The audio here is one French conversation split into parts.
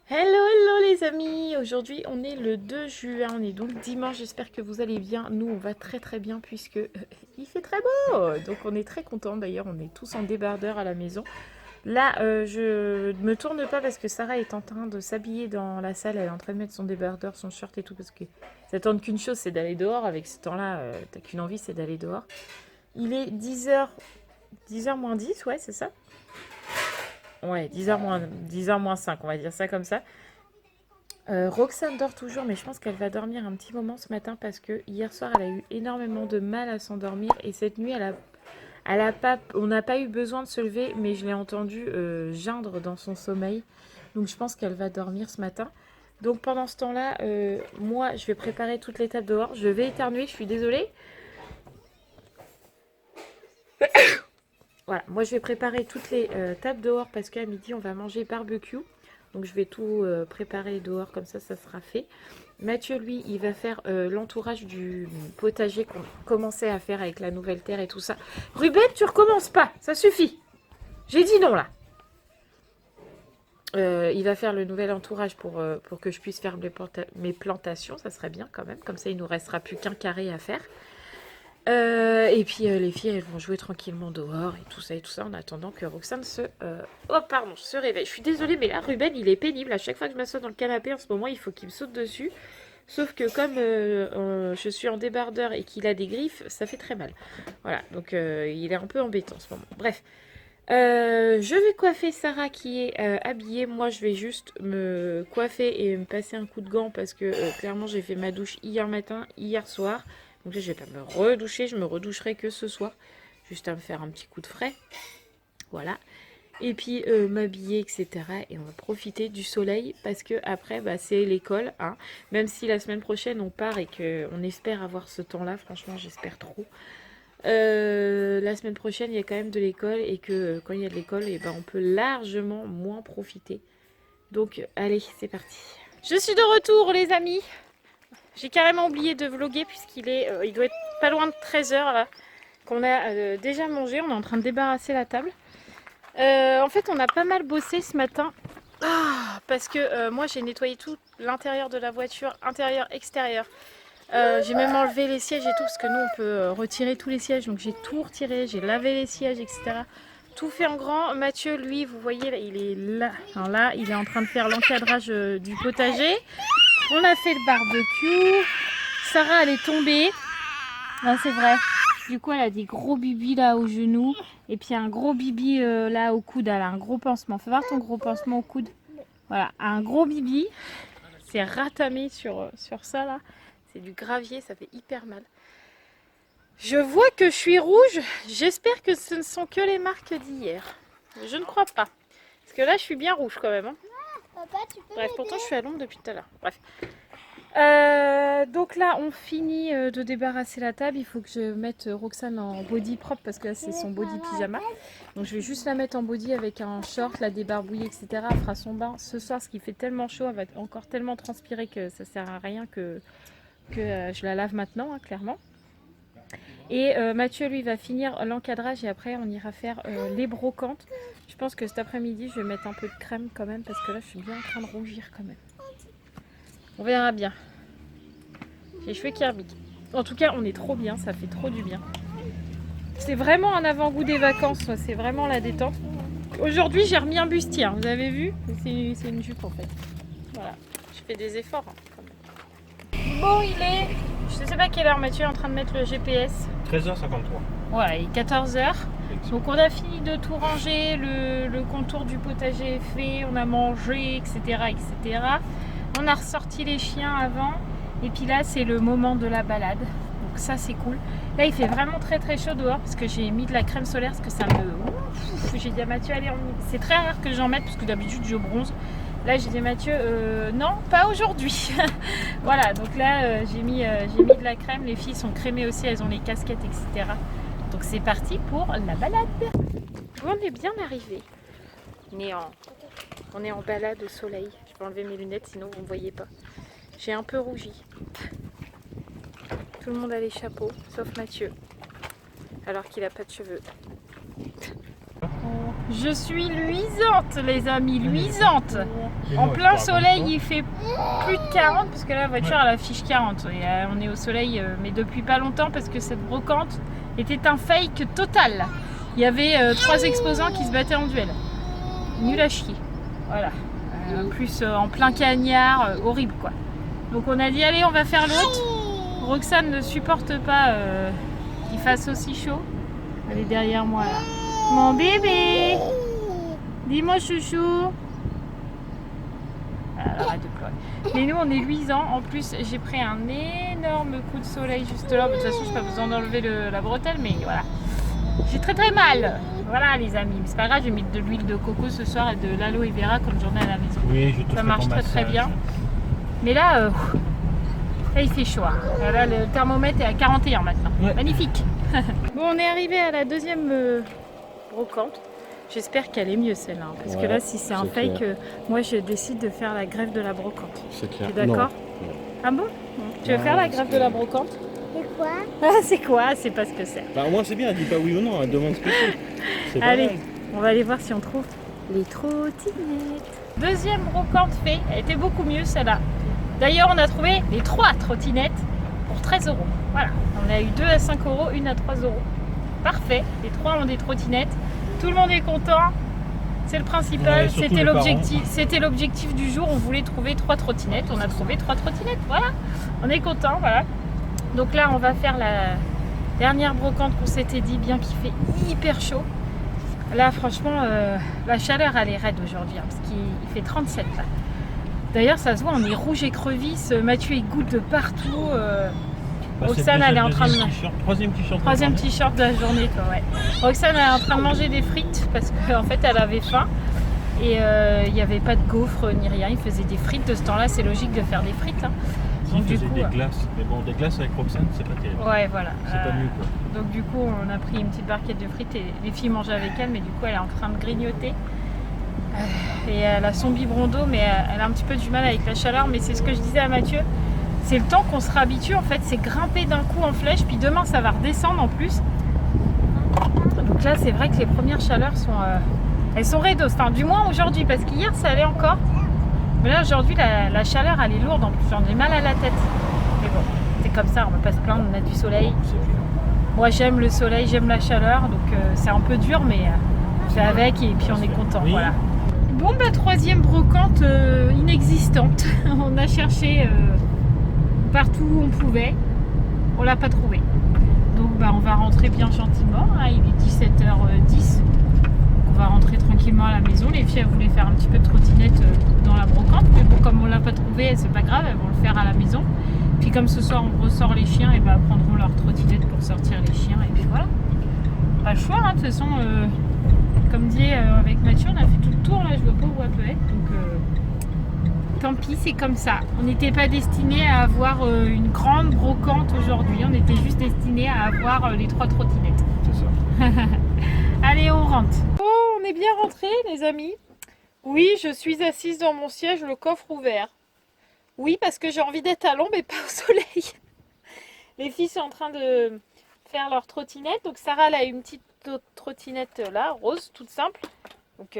Hello, hello les amis. Aujourd'hui on est le 2 juin, on est donc dimanche, j'espère que vous allez bien. Nous on va très très bien puisque il fait très beau. Donc on est très contents d'ailleurs, on est tous en débardeur à la maison. Là je ne me tourne pas parce que Sarah est en train de s'habiller dans la salle, elle est en train de mettre son débardeur, son short et tout parce que ça tente qu'une chose, c'est d'aller dehors. Avec ce temps-là, t'as qu'une envie, c'est d'aller dehors. Il est 10h moins 10, ouais c'est ça. Ouais, 10h moins 5, on va dire ça comme ça. Roxane dort toujours, mais je pense qu'elle va dormir un petit moment ce matin parce que hier soir, elle a eu énormément de mal à s'endormir et cette nuit, on n'a pas eu besoin de se lever, mais je l'ai entendue geindre dans son sommeil. Donc je pense qu'elle va dormir ce matin. Donc pendant ce temps-là, moi, je vais préparer toutes les tables dehors. Je vais éternuer, je suis désolée. Voilà, moi je vais préparer toutes les tables dehors parce qu'à midi, on va manger barbecue. Donc je vais tout préparer dehors, comme ça sera fait. Mathieu, lui, il va faire l'entourage du potager qu'on commençait à faire avec la nouvelle terre et tout ça. Ruben, tu recommences pas, ça suffit. J'ai dit non là. Il va faire le nouvel entourage pour que je puisse faire mes plantations, ça serait bien quand même. Comme ça, il nous restera plus qu'un carré à faire. Et puis les filles, elles vont jouer tranquillement dehors et tout ça en attendant que Roxane se réveille. Je suis désolée, mais là, Ruben, il est pénible. À chaque fois que je m'assois dans le canapé, en ce moment, il faut qu'il me saute dessus. Sauf que comme je suis en débardeur et qu'il a des griffes, ça fait très mal. Voilà, donc il est un peu embêtant en ce moment. Bref, je vais coiffer Sarah qui est habillée. Moi, je vais juste me coiffer et me passer un coup de gant parce que clairement, j'ai fait ma douche hier matin, hier soir. Donc là, je vais pas me redoucher, je me redoucherai que ce soir. Juste à me faire un petit coup de frais. Voilà. Et puis m'habiller, etc. Et on va profiter du soleil parce que après, bah, c'est l'école. Hein. Même si la semaine prochaine, on part et qu'on espère avoir ce temps-là. Franchement, j'espère trop. La semaine prochaine, il y a quand même de l'école et que quand il y a de l'école, et ben, on peut largement moins profiter. Donc, allez, c'est parti. Je suis de retour, les amis. J'ai carrément oublié de vlogger puisqu'il il doit être pas loin de 13h là, qu'on a déjà mangé. On est en train de débarrasser la table. En fait, on a pas mal bossé ce matin parce que moi j'ai nettoyé tout l'intérieur de la voiture, intérieur, extérieur. J'ai même enlevé les sièges et tout parce que nous on peut retirer tous les sièges. Donc j'ai tout retiré, j'ai lavé les sièges, etc. Tout fait en grand. Mathieu, lui, vous voyez, là, il est là. Alors là, il est en train de faire l'encadrage du potager. On a fait le barbecue. Sarah, elle est tombée. Non, c'est vrai. Du coup, elle a des gros bibis là au genou. Et puis un gros bibi là au coude. Elle a un gros pansement. Fais voir ton gros pansement au coude. Voilà, un gros bibi. C'est ratamé sur ça là. C'est du gravier, ça fait hyper mal. Je vois que je suis rouge. J'espère que ce ne sont que les marques d'hier. Je ne crois pas. Parce que là, je suis bien rouge quand même. Hein. Papa, tu peux Bref, m'aider? pourtant, je suis à l'ombre depuis tout à l'heure. Bref. Donc là, on finit de débarrasser la table. Il faut que je mette Roxane en body propre parce que là, c'est son body pyjama. Donc je vais juste la mettre en body avec un short, la débarbouiller, etc. Elle fera son bain ce soir, ce qui fait tellement chaud. Elle va encore tellement transpirer que ça sert à rien que je la lave maintenant, hein, clairement. Et Mathieu, lui, va finir l'encadrage et après, on ira faire les brocantes. Je pense que cet après-midi, je vais mettre un peu de crème quand même parce que là, je suis bien en train de rougir quand même. On verra bien. J'ai les cheveux qui rebiquent. En tout cas, on est trop bien, ça fait trop du bien. C'est vraiment un avant-goût des vacances, c'est vraiment la détente. Aujourd'hui, j'ai remis un bustier, vous avez vu? C'est une jupe en fait. Voilà, je fais des efforts hein, quand même. Bon, il est... Je sais pas quelle heure Mathieu est en train de mettre le GPS. 13h53. Ouais, il est 14h. Donc on a fini de tout ranger, le contour du potager est fait, on a mangé, etc., etc. On a ressorti les chiens avant. Et puis là, c'est le moment de la balade. Donc ça, c'est cool. Là, il fait vraiment très très chaud dehors parce que j'ai mis de la crème solaire parce que ça me... J'ai dit à Mathieu, allez, c'est très rare que j'en mette parce que d'habitude, je bronze. Là, j'ai dit à Mathieu, non, pas aujourd'hui. Voilà, donc là, j'ai mis de la crème. Les filles sont crémées aussi, elles ont les casquettes, etc. Donc c'est parti pour la balade. On est bien arrivé. On est en balade au soleil. Je vais enlever mes lunettes, sinon vous ne me voyez pas. J'ai un peu rougi. Tout le monde a les chapeaux, sauf Mathieu. Alors qu'il n'a pas de cheveux. Je suis luisante, les amis, luisante. En plein soleil, il fait plus de 40, parce que la voiture elle affiche 40. Et on est au soleil, mais depuis pas longtemps, parce que cette brocante était un fake total. Il y avait 3 exposants qui se battaient en duel. Nul à chier. Voilà. En plus, en plein cagnard, horrible quoi. Donc on a dit, allez, on va faire l'autre. Roxane ne supporte pas qu'il fasse aussi chaud. Elle est derrière moi là. Mon bébé, dis-moi chouchou. Alors, arrête de pleurer. Mais nous on est luisants. En plus j'ai pris un énorme coup de soleil juste là. De toute façon j'ai pas besoin d'enlever la bretelle, mais voilà. J'ai très très mal. Voilà les amis. Mais c'est pas grave, j'ai mis de l'huile de coco ce soir et de l'aloe vera comme j'en ai à la maison. Oui, je te ça marche très très bien. Mais là, là il fait chaud. Hein. Là le thermomètre est à 41 maintenant. Ouais. Magnifique. Bon, on est arrivé à la deuxième brocante. J'espère qu'elle est mieux celle-là. Parce que là, si c'est un fake, moi je décide de faire la grève de la brocante. C'est clair. Tu es d'accord? Ah bon? Tu veux faire la grève de la brocante? C'est quoi? Ah, c'est quoi? C'est pas ce que c'est. Bah, au moins c'est bien, elle dit pas oui ou non, elle demande ce que c'est. Allez, on va aller voir si on trouve les trottinettes. Deuxième brocante fait, elle était beaucoup mieux celle-là. D'ailleurs, on a trouvé les 3 trottinettes pour 13 €. Voilà, on a eu 2 à 5 €, une à 3 €. Parfait, les 3 ont des trottinettes. Tout le monde est content, c'est le principal, c'était l'objectif du jour, on voulait trouver 3 trottinettes, on a trouvé 3 trottinettes, voilà, on est content, voilà. Donc là on va faire la dernière brocante qu'on s'était dit, bien qu'il fait hyper chaud. Là franchement, la chaleur elle est raide aujourd'hui, hein, parce qu'il fait 37 là. D'ailleurs ça se voit, on est rouge et crevisse, Mathieu il goûte de partout. Roxane elle est en train de troisième t-shirt de la journée quoi, ouais. Roxane elle est en train de manger des frites parce qu'en fait elle avait faim et il n'y avait pas de gaufres ni rien, il faisait des frites. De ce temps là c'est logique de faire des frites hein. Donc, du coup, des glaces, mais bon des glaces avec Roxane c'est pas terrible. Ouais voilà. C'est pas mieux quoi. Donc du coup on a pris une petite barquette de frites et les filles mangent avec elle, mais du coup elle est en train de grignoter. Et elle a son biberon d'eau, mais elle a un petit peu du mal avec la chaleur, mais c'est ce que je disais à Mathieu. C'est le temps qu'on se réhabitue, en fait, c'est grimper d'un coup en flèche, puis demain ça va redescendre en plus. Donc là, c'est vrai que les premières chaleurs sont, elles sont raidos, enfin du moins aujourd'hui, parce qu'hier ça allait encore. Mais là aujourd'hui, la chaleur elle est lourde, en plus j'en ai mal à la tête. Mais bon, c'est comme ça, on va pas se plaindre, on a du soleil. Moi j'aime le soleil, j'aime la chaleur, donc c'est un peu dur, mais je fais avec et puis on est content, oui. Voilà. Bon bah troisième brocante inexistante. On a cherché partout où on pouvait, on l'a pas trouvé. Donc bah on va rentrer bien gentiment, hein, il est 17h10. On va rentrer tranquillement à la maison. Les filles elles voulaient faire un petit peu de trottinette dans la brocante, mais bon comme on l'a pas trouvé, c'est pas grave, elles vont le faire à la maison. Puis comme ce soir on ressort les chiens, et bah prendront leur trottinette pour sortir les chiens et puis voilà. Pas le choix, hein, de toute façon. Comme dit avec Mathieu, on a fait tout le tour là, je vois pas où elle peut être. Donc tant pis, c'est comme ça. On n'était pas destiné à avoir une grande brocante aujourd'hui. On était juste destiné à avoir les 3 trottinettes. C'est ça. Allez, on rentre. Oh, on est bien rentrés, les amis. Oui, je suis assise dans mon siège, le coffre ouvert. Oui, parce que j'ai envie d'être à l'ombre et pas au soleil. Les filles sont en train de faire leur trottinette. Donc Sarah, elle a une petite trottinette là, rose, toute simple. Donc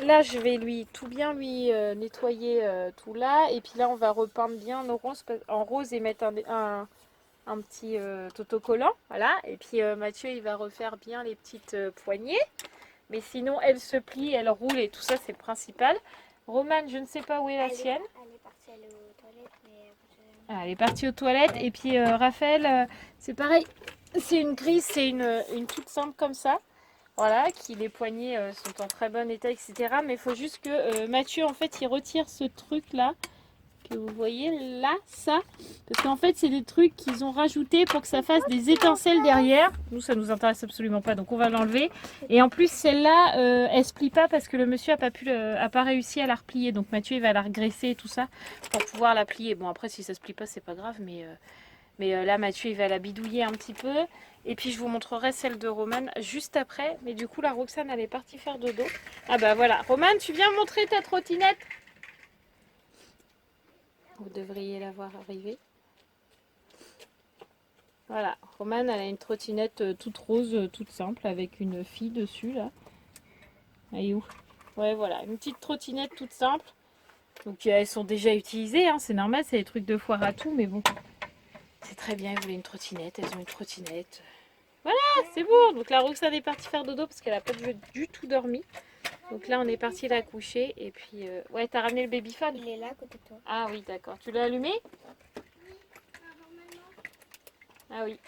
là, je vais tout bien lui nettoyer tout là. Et puis là, on va repeindre bien en rose et mettre un petit autocollant. Voilà. Et puis Mathieu, il va refaire bien les petites poignées. Mais sinon, elle se plie, elle roule et tout ça, c'est le principal. Romane, je ne sais pas où est la sienne. Elle est partie aller aux toilettes. Mais... Ah, elle est partie aux toilettes. Et puis Raphaël, c'est pareil. C'est une grise, c'est une toute simple comme ça. Voilà, qui les poignets sont en très bon état, etc. Mais il faut juste que Mathieu, en fait, il retire ce truc-là. Que vous voyez là, ça. Parce qu'en fait, c'est des trucs qu'ils ont rajoutés pour que ça fasse des étincelles derrière. Nous, ça nous intéresse absolument pas, donc on va l'enlever. Et en plus, celle-là, elle se plie pas parce que le monsieur a pas réussi à la replier. Donc Mathieu, il va la regraisser et tout ça pour pouvoir la plier. Bon, après, si ça se plie pas, c'est pas grave, mais là, Mathieu, il va la bidouiller un petit peu. Et puis, je vous montrerai celle de Romane juste après. Mais du coup, la Roxane, elle est partie faire dodo. Ah bah voilà. Romane, tu viens montrer ta trottinette? Vous devriez la voir arriver. Voilà. Romane, elle a une trottinette toute rose, toute simple, avec une fille dessus, là. Elle est où? Ouais, voilà, une petite trottinette toute simple. Donc elles sont déjà utilisées, hein, c'est normal, c'est des trucs de foire à tout, mais bon. C'est très bien, elles voulaient une trottinette, elles ont une trottinette. Voilà, c'est bon. Donc la Roxane est partie faire dodo parce qu'elle n'a pas du tout dormi. Donc là, on est parti la coucher. Et puis, ouais, t'as ramené le babyphone? Il est là à côté de toi. Ah oui, d'accord. Tu l'as allumé? Ah oui.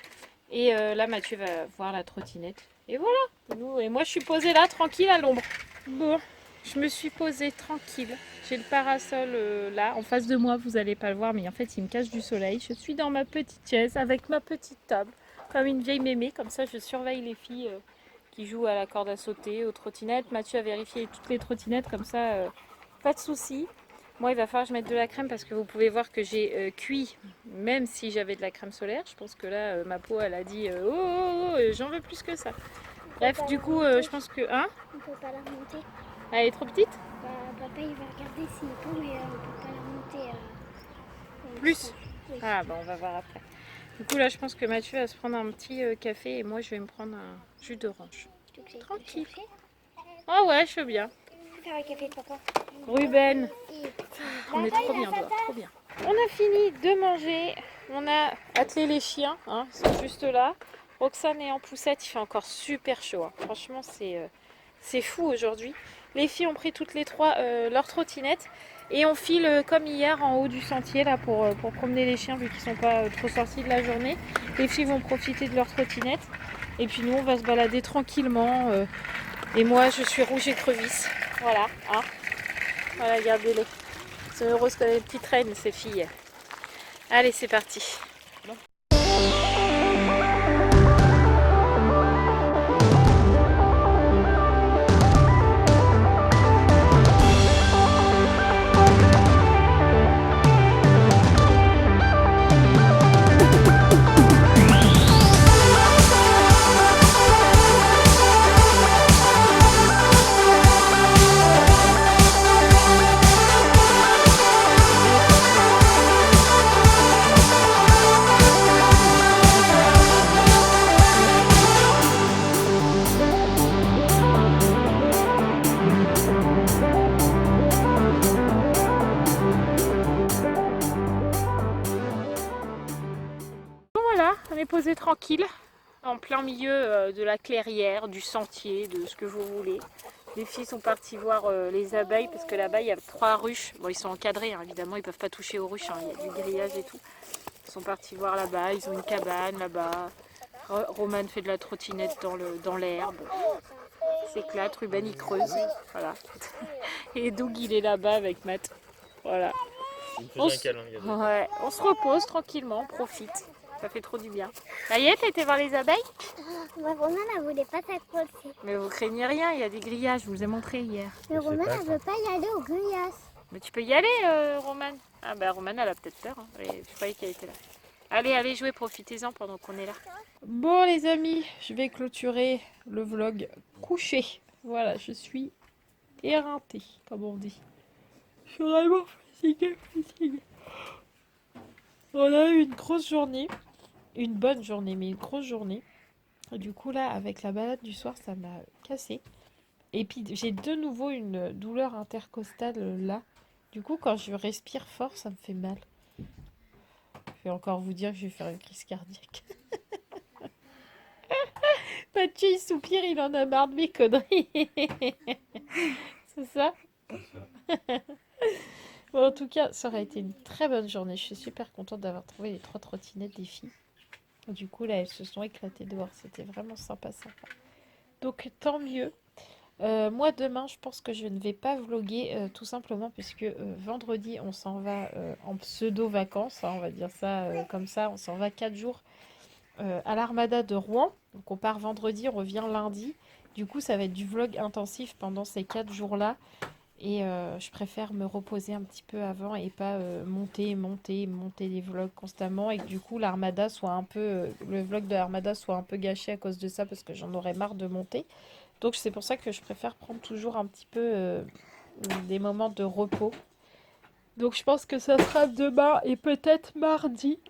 Et là, Mathieu va voir la trottinette. Et voilà. Et moi, je suis posée là, tranquille, à l'ombre. Bon, je me suis posée tranquille. J'ai le parasol là, en face de moi. Vous n'allez pas le voir, mais en fait, il me cache du soleil. Je suis dans ma petite chaise avec ma petite table. Comme une vieille mémé. Comme ça, je surveille les filles qui jouent à la corde à sauter, aux trottinettes. Mathieu a vérifié toutes les trottinettes. Comme ça, pas de soucis. Moi, il va falloir que je mette de la crème parce que vous pouvez voir que j'ai cuit, même si j'avais de la crème solaire. Je pense que là, ma peau, elle a dit j'en veux plus que ça. Bref, du coup, je pense que... Hein? On peut pas la remonter. Elle est trop petite? Bah, papa, il va regarder s'il peut, mais on peut pas la remonter. Plus? Oui. Ah, bah on va voir après. Du coup, là, je pense que Mathieu va se prendre un petit café et moi, je vais me prendre un jus d'orange. Tu veux que j'aille te Tranquille. chercher? Ah ouais, je veux bien. Je vais faire un café de papa. Ruben, Et on est trop bien dehors, trop bien. On a fini de manger, on a attelé les chiens, hein, ils sont juste là. Roxane est en poussette, il fait encore super chaud. Hein. Franchement, c'est fou aujourd'hui. Les filles ont pris toutes les trois leur trottinette et on file comme hier en haut du sentier là pour promener les chiens vu qu'ils sont pas trop sortis de la journée. Les filles vont profiter de leur trottinette et puis nous on va se balader tranquillement. Et moi je suis rouge écrevisse. Voilà, hein. Voilà, regardez-les. Elles sont heureuses comme des petites reines ces filles. Allez, c'est parti. On est posé tranquille, en plein milieu de la clairière, du sentier, de ce que vous voulez. Les filles sont parties voir les abeilles parce que là-bas il y a 3 ruches. Bon, ils sont encadrés, hein, évidemment, ils ne peuvent pas toucher aux ruches, hein, il y a du grillage et tout. Ils sont partis voir là-bas, ils ont une cabane là-bas. Roman fait de la trottinette dans l'herbe. Il s'éclate, Ruben il creuse. Voilà. Et Doug il est là-bas avec Matt. Voilà. On se repose tranquillement, on profite. Ça fait trop du bien. Maïette, t'as été voir les abeilles? Ma Romain, elle voulait pas s'accrocher. Mais vous craignez rien, il y a des grillages, je vous ai montré hier. Mais Romain, elle veut pas y aller au grillage. Mais tu peux y aller, Romane. Ah bah Romane, elle a peut-être peur. Hein. Je croyais qu'elle était là. Allez, allez jouer, profitez-en pendant qu'on est là. Bon les amis, je vais clôturer le vlog couché. Voilà, je suis éreintée, comme on dit. Je suis vraiment fatiguée. On a eu une grosse journée. Une bonne journée, mais une grosse journée. Du coup là, avec la balade du soir, ça m'a cassé. Et puis j'ai de nouveau une douleur intercostale là. Du coup, quand je respire fort, ça me fait mal. Je vais encore vous dire que je vais faire une crise cardiaque. Mathieu, il soupire, il en a marre de mes conneries. C'est ça? Bon, en tout cas, ça aurait été une très bonne journée. Je suis super contente d'avoir trouvé les 3 trottinettes des filles. Du coup, là, elles se sont éclatées dehors. C'était vraiment sympa. Donc, tant mieux. Moi, demain, je pense que je ne vais pas vlogger, tout simplement, puisque vendredi, on s'en va en pseudo-vacances. Hein, on va dire ça comme ça. On s'en va 4 jours à l'Armada de Rouen. Donc, on part vendredi, on revient lundi. Du coup, ça va être du vlog intensif pendant ces 4 jours-là. Et je préfère me reposer un petit peu avant et pas monter les vlogs constamment. Et que du coup, l'Armada soit un peu, le vlog de l'Armada soit un peu gâché à cause de ça parce que j'en aurais marre de monter. Donc c'est pour ça que je préfère prendre toujours un petit peu des moments de repos. Donc je pense que ça sera demain et peut-être mardi.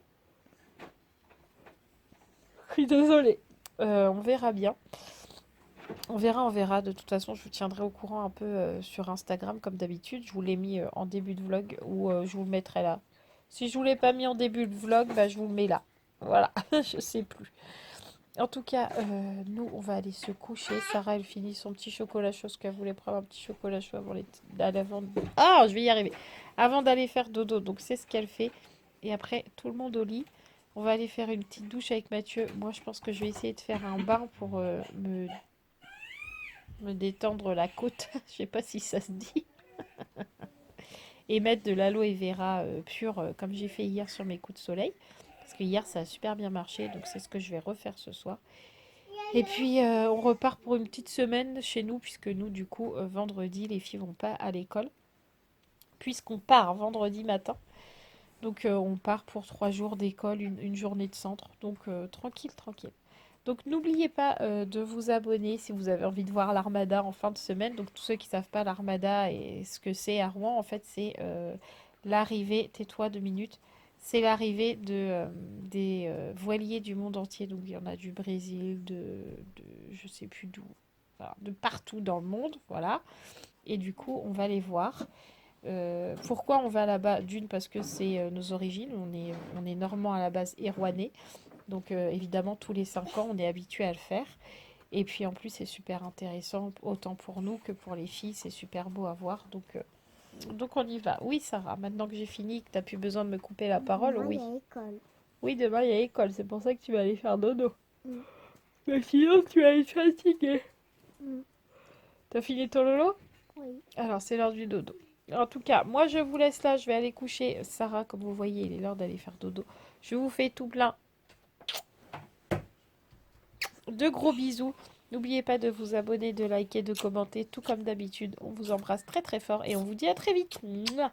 Je suis désolée. On verra bien. On verra, on verra. De toute façon, je vous tiendrai au courant un peu sur Instagram, comme d'habitude. Je vous l'ai mis en début de vlog ou je vous le mettrai là. Si je vous l'ai pas mis en début de vlog, bah, je vous le mets là. Voilà, je sais plus. En tout cas, nous, on va aller se coucher. Sarah, elle finit son petit chocolat chaud, parce qu'elle voulait prendre un petit chocolat chaud avant Ah, je vais y arriver. Avant d'aller faire dodo. Donc, c'est ce qu'elle fait. Et après, tout le monde au lit. On va aller faire une petite douche avec Mathieu. Moi, je pense que je vais essayer de faire un bain pour me détendre la côte. Je sais pas si ça se dit. Et mettre de l'aloe vera pur, comme j'ai fait hier sur mes coups de soleil. Parce que hier, ça a super bien marché. Donc, c'est ce que je vais refaire ce soir. Et puis, on repart pour une petite semaine chez nous, puisque nous, du coup, vendredi, les filles vont pas à l'école. Puisqu'on part vendredi matin. Donc, on part pour 3 jours d'école, une journée de centre. Donc, tranquille, tranquille. Donc, n'oubliez pas de vous abonner si vous avez envie de voir l'Armada en fin de semaine. Donc, tous ceux qui ne savent pas l'Armada et ce que c'est à Rouen, en fait, c'est l'arrivée, tais-toi 2 minutes, c'est l'arrivée des voiliers du monde entier. Donc, il y en a du Brésil, je sais plus d'où, enfin, de partout dans le monde, voilà. Et du coup, on va les voir. Pourquoi on va là-bas? D'une, parce que c'est nos origines. On est normand à la base et rouennais. Donc, évidemment, tous les 5 ans, on est habitué à le faire. Et puis, en plus, c'est super intéressant, autant pour nous que pour les filles. C'est super beau à voir. Donc on y va. Oui, Sarah, maintenant que j'ai fini, que tu n'as plus besoin de me couper la parole, Demain, oui. il y a école. Oui, demain, il y a école. C'est pour ça que tu vas aller faire dodo. Mm. Mais sinon, tu vas être fatiguée. Mm. T'as fini ton lolo? Oui. Alors, c'est l'heure du dodo. En tout cas, moi, je vous laisse là. Je vais aller coucher. Sarah, comme vous voyez, il est l'heure d'aller faire dodo. Je vous fais tout plein de gros bisous. N'oubliez pas de vous abonner, de liker, de commenter, tout comme d'habitude. On vous embrasse très très fort et on vous dit à très vite. Mouah.